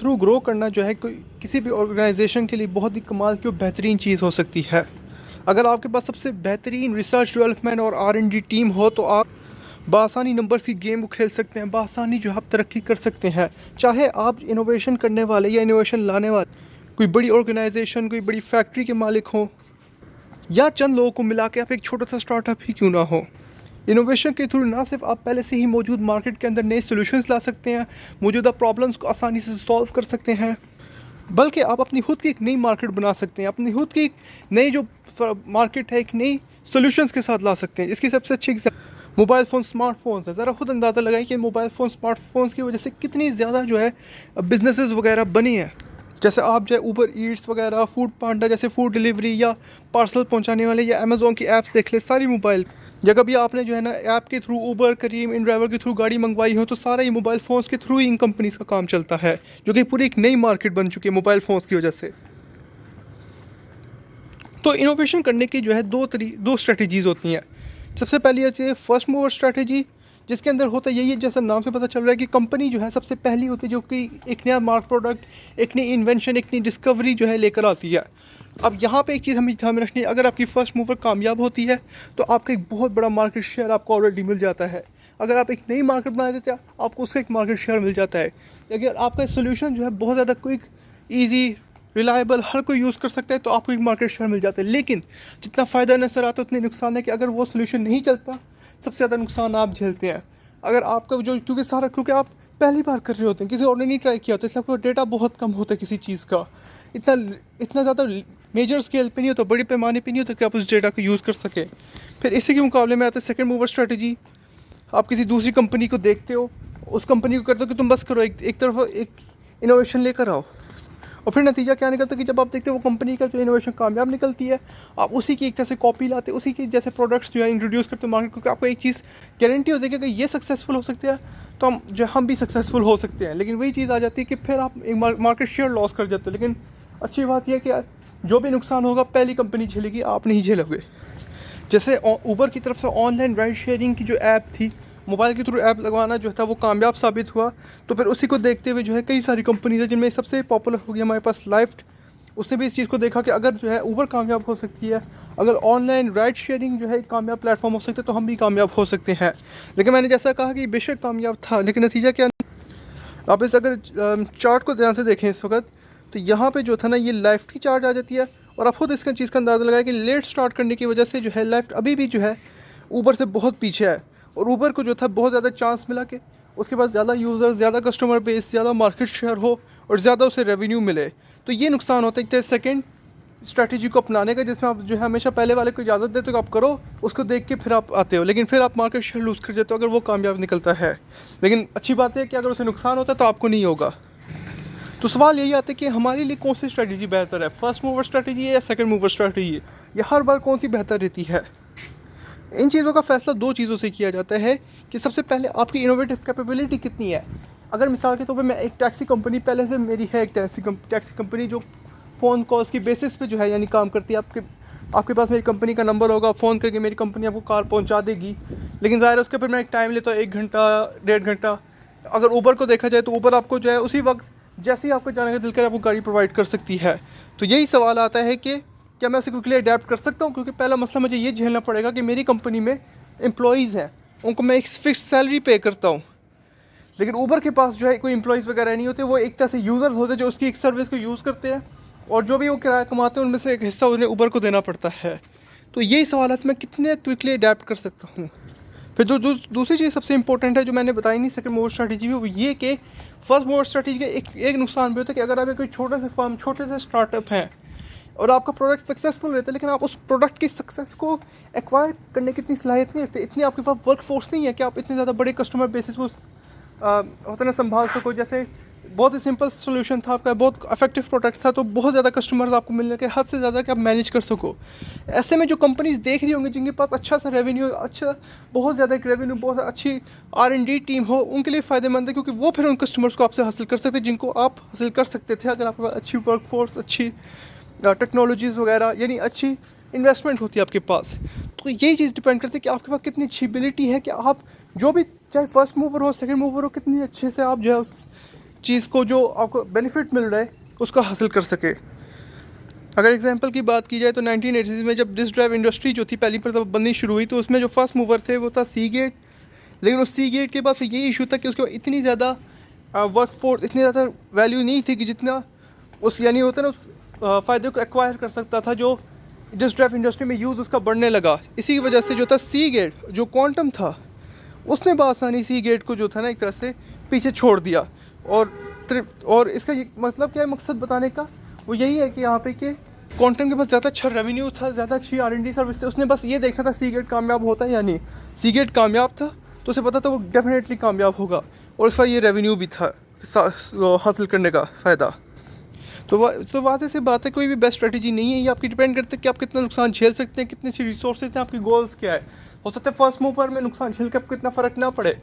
Through grow करना जो है कोई किसी भी ऑर्गेनाइजेशन के लिए बहुत ही कमाल की और बेहतरीन चीज़ हो सकती है। अगर आपके पास सबसे बेहतरीन रिसर्च डेवलपमेंट और R&D टीम हो तो आप बासानी नंबर्स की गेम को खेल सकते हैं, बासानी जो है आप तरक्की कर सकते हैं। चाहे आप इनोवेशन करने वाले या इनोवेशन लाने वाले कोई बड़ी ऑर्गेनाइजेशन, कोई बड़ी फैक्ट्री के मालिक हों, या चंद लोगों को मिला के आप एक छोटा सा स्टार्टअप ही क्यों ना हो। इनोवेशन के थ्रू ना सिर्फ आप पहले से ही मौजूद मार्केट के अंदर नए सॉल्यूशंस ला सकते हैं, मौजूदा प्रॉब्लम्स को आसानी से सॉल्व कर सकते हैं, बल्कि आप अपनी खुद की एक नई मार्केट बना सकते हैं, अपनी खुद की एक नई जो मार्केट है एक नई सॉल्यूशंस के साथ ला सकते हैं। इसकी सबसे अच्छी मोबाइल फ़ोन, स्मार्टफोन्स है। ज़रा खुद अंदाज़ा लगाएं कि मोबाइल फ़ोन, स्मार्टफोन्स की वजह से कितनी ज़्यादा जो है बिजनेसेस वगैरह बनी हैं। जैसे आप जो है ऊबर ईट्स वगैरह, फूड पांडा जैसे फूड डिलीवरी या पार्सल पहुंचाने वाले, या अमेज़ोन की ऐप्स देख ले, सारी मोबाइल। या कभी आपने जो है ना ऐप के थ्रू ऊबर, करीम, इन ड्राइवर के थ्रू गाड़ी मंगवाई हो तो सारा ही मोबाइल फ़ोन्स के थ्रू ही इन कंपनीज का काम चलता है, जो कि पूरी एक नई मार्केट बन चुकी है मोबाइल फ़ोन्स की वजह से। तो इनोवेशन करने की जो है दो स्ट्रेटजीज़ होती हैं। सबसे पहली होती है फर्स्ट मूवर स्ट्रेटजी, जिसके अंदर होता यही है, जैसा नाम से पता चल रहा है कि कंपनी जो है सबसे पहली होती है जो कि एक नया मार्क प्रोडक्ट, एक नई इन्वेंशन, एक नई डिस्कवरी जो है लेकर आती है। अब यहाँ पे एक चीज़ हमें ध्यान में रखनी है, अगर आपकी फर्स्ट मूवर कामयाब होती है तो आपका एक बहुत बड़ा मार्केट शेयर आपको ऑलरेडी मिल जाता है। अगर आप एक नई मार्केट बना देते हैं आपको उसका एक मार्केट शेयर मिल जाता है। अगर आपका सोल्यूशन जो है बहुत ज़्यादा क्विक, ईजी, रिलायबल, हर कोई यूज़ कर सकता है तो आपको एक मार्केट शेयर मिल जाता है। लेकिन जितना फ़ायदा नजर आता है उतने नुकसान है कि अगर वो सोल्यूशन नहीं चलता सबसे ज़्यादा नुकसान आप झेलते हैं। अगर आपका जो क्योंकि आप पहली बार कर रहे होते हैं, किसी और ने नहीं ट्राई किया होता, इसलिए आपको डेटा बहुत कम होता है किसी चीज़ का, इतना ज़्यादा मेजर स्केल पे नहीं होता, बड़े पैमाने पे नहीं होता कि आप उस डेटा को यूज़ कर सकें। फिर इसी के मुकाबले में आता है सेकंड मूवर स्ट्रेटजी। आप किसी दूसरी कंपनी को देखते हो, उस कंपनी को करते हो कि तुम बस करो, एक तरफ एक इनोवेशन लेकर आओ, और फिर नतीजा क्या निकलता है कि जब आप देखते हो वो कंपनी का जो इनोवेशन कामयाब निकलती है, आप उसी की एक तरह से कॉपी लाते, उसी के जैसे प्रोडक्ट्स जो है इंट्रोड्यूस करते हो मार्केट, क्योंकि आपको एक चीज़ गारंटी होती है कि अगर ये सक्सेसफुल हो सकते हैं तो हम भी सक्सेसफुल हो सकते हैं। लेकिन वही चीज़ आ जाती है कि फिर आप एक मार्केट शेयर लॉस कर जाते हो। लेकिन अच्छी बात यह है कि जो भी नुकसान होगा पहली कंपनी झेलेगी, आप नहीं झेलोगे। जैसे ऊबर की तरफ से ऑनलाइन राइड शेयरिंग की जो ऐप थी, मोबाइल के थ्रू ऐप लगवाना जो था वो कामयाब साबित हुआ, तो फिर उसी को देखते हुए जो है कई सारी कंपनीज है जिनमें सबसे पॉपुलर हो गई हमारे पास लाइफ्ट। उसने भी इस चीज़ को देखा कि अगर जो है ऊबर कामयाब हो सकती है, अगर ऑनलाइन राइड शेयरिंग जो है एक कामयाब प्लेटफॉर्म हो सकता है तो हम भी कामयाब हो सकते हैं। लेकिन मैंने जैसा कहा कि बेशक कामयाब था, लेकिन नतीजा क्या, आप इस अगर चार्ट को ध्यान से देखें इस वक्त, तो यहाँ पे जो था ना ये लाइफ्ट की चार्ट आ जाती है, और आप खुद इसका चीज़ का अंदाज़ा लगाए कि लेट स्टार्ट करने की वजह से जो है लाइफ्ट अभी भी जो है ऊबर से बहुत पीछे है। और ऊबर को जो था बहुत ज़्यादा चांस मिला कि उसके पास ज़्यादा यूज़र, ज़्यादा कस्टमर बेस, ज़्यादा मार्केट शेयर हो और ज़्यादा उसे रेवेन्यू मिले। तो ये नुकसान होता है सेकेंड स्ट्रैटेजी को अपनाने का, जिसमें आप जो है हमेशा पहले वाले को इजाज़त देते हो कि आप करो, उसको देख के फिर आप आते हो, लेकिन फिर आप मार्केट शेयर लूज़ कर जाते हो अगर वो कामयाब निकलता है। लेकिन अच्छी बात है कि अगर उसे नुकसान होता है तो आपको नहीं होगा। तो सवाल यही आता है कि हमारे लिए कौन सी स्ट्रैटेजी बेहतर है, फर्स्ट मूवर स्ट्रैटेजी है या सेकंड मूवर स्ट्रैटेजी है, या हर बार कौन सी बेहतर रहती है। इन चीज़ों का फैसला दो चीज़ों से किया जाता है कि सबसे पहले आपकी इनोवेटिव कैपेबिलिटी कितनी है। अगर मिसाल के तौर पे मैं एक टैक्सी कंपनी, पहले से मेरी है एक टैक्सी कंपनी जो फ़ोन कॉल्स की बेसिस पे जो है यानी काम करती है, आपके पास मेरी कंपनी का नंबर होगा, फ़ोन करके मेरी कंपनी आपको कार पहुंचा देगी। लेकिन ज़ाहिर है उसके ऊपर मैं एक टाइम लेता हूँ, 1 घंटा 1.5 घंटा। अगर ऊबर को देखा जाए तो ऊबर आपको जो है उसी वक्त जैसे ही आपको जाने का दिल करे आपको गाड़ी प्रोवाइड कर सकती है। तो यही सवाल आता है कि क्या मैं उसे क्विकली अडेप्ट कर सकता हूँ, क्योंकि पहला मसला मुझे ये झेलना पड़ेगा कि मेरी कंपनी में एम्प्लॉयज़ हैं, उनको मैं एक फिक्स सैलरी पे करता हूँ। लेकिन ऊबर के पास जो है कोई एम्प्लॉयज़ वगैरह नहीं होते, वो एक तरह से यूज़र्स होते हैं जो उसकी एक सर्विस को यूज़ करते हैं, और जो भी वो किराया कमाते हैं उनमें से एक हिस्सा उन्हें ऊबर को देना पड़ता है। तो यही सवाल है मैं कितने क्विकली अडेप्ट कर सकता हूँ। फिर जो दूसरी चीज़ सबसे इंपॉर्टेंट है जो मैंने बताई नहीं सेकंड मूवर स्ट्रैटेजी में, वो ये कि फर्स्ट मूवर स्ट्रैटेजी का एक नुकसान भी होता है कि अगर आप कोई छोटा सा फर्म, छोटे से स्टार्टअप हैं और आपका प्रोडक्ट सक्सेसफुल रहता है, लेकिन आप उस प्रोडक्ट की सक्सेस को एक्वायर करने की इतनी सलाहियत नहीं रखते, इतनी आपके पास वर्क फोर्स नहीं है कि आप इतने ज़्यादा बड़े कस्टमर बेसिस को होता ना संभाल सको। जैसे बहुत ही सिंपल सोल्यूशन था आपका, बहुत इफेक्टिव प्रोडक्ट था, तो बहुत ज़्यादा कस्टमर्स आपको मिलने के हद से ज़्यादा कि आप मैनेज कर सको। ऐसे में जो कंपनीज देख रही होंगी जिनके पास अच्छा सा रेवेन्यू, अच्छा बहुत ज़्यादा एक रेवेन्यू, बहुत अच्छी R&D टीम हो, उनके लिए फ़ायदेमंद है, क्योंकि वो फिर उन कस्टमर्स को आपसे हासिल कर सकते हैं जिनको आप हासिल कर सकते थे अगर आपके पास अच्छी वर्क फोर्स, अच्छी टेक्नोलॉजीज़ वगैरह, यानी अच्छी इन्वेस्टमेंट होती है आपके पास। तो यही चीज़ डिपेंड करती है कि आपके पास कितनी अच्छी एबिलिटी है कि आप जो भी, चाहे फर्स्ट मूवर हो, सेकंड मूवर हो, कितनी अच्छे से आप जो है उस चीज़ को जो आपको बेनिफिट मिल रहा है उसको हासिल कर सके। अगर एग्जांपल की बात की जाए तो 1980s में जब डिस्क ड्राइव इंडस्ट्री जो थी पहली पर जब बननी शुरू हुई, तो उसमें जो फर्स्ट मूवर थे वो था सीगेट। लेकिन उस सीगेट के बाद फिर यही इशू था कि उसके बाद इतनी ज़्यादा वर्क फोर्स, इतनी ज़्यादा वैल्यू नहीं थी कि जितना उस यानी होता है ना उस फ़ायदे को एक्वायर कर सकता था जो डिस्क ड्राइव इंडस्ट्री में यूज़ उसका बढ़ने लगा। इसी की वजह से जो था सीगेट जो क्वांटम था उसने बआसानी सीगेट को जो था ना एक तरह से पीछे छोड़ दिया। और इसका ये मतलब क्या है, मकसद बताने का वो यही है कि यहाँ पे कि क्वांटम के पास ज़्यादा अच्छा रेवेन्यू था, ज़्यादा अच्छी R&D सर्विस थी। उसने बस ये देखना था सीगेट कामयाब होता है या नहीं। सीगेट कामयाब था तो उसे पता था वो डेफिनेटली कामयाब होगा और उसका ये रेवेन्यू भी था हासिल करने का फ़ायदा। तो वादे से बात है, कोई भी बेस्ट स्ट्रेटजी नहीं है, ये आपकी डिपेंड करता है कि आप कितना नुकसान झेल सकते हैं, कितने सी रिसोर्सेज हैं, आपकी गोल्स क्या है। हो सकता है फर्स्ट मूवर में नुकसान झेल के आपको इतना फ़र्क ना पड़े,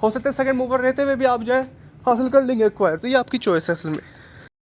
हो सकता है सेकंड मूवर रहते हुए भी आप जाए हासिल कर लेंगे एक्वायर। तो ये आपकी चॉइस है असल में।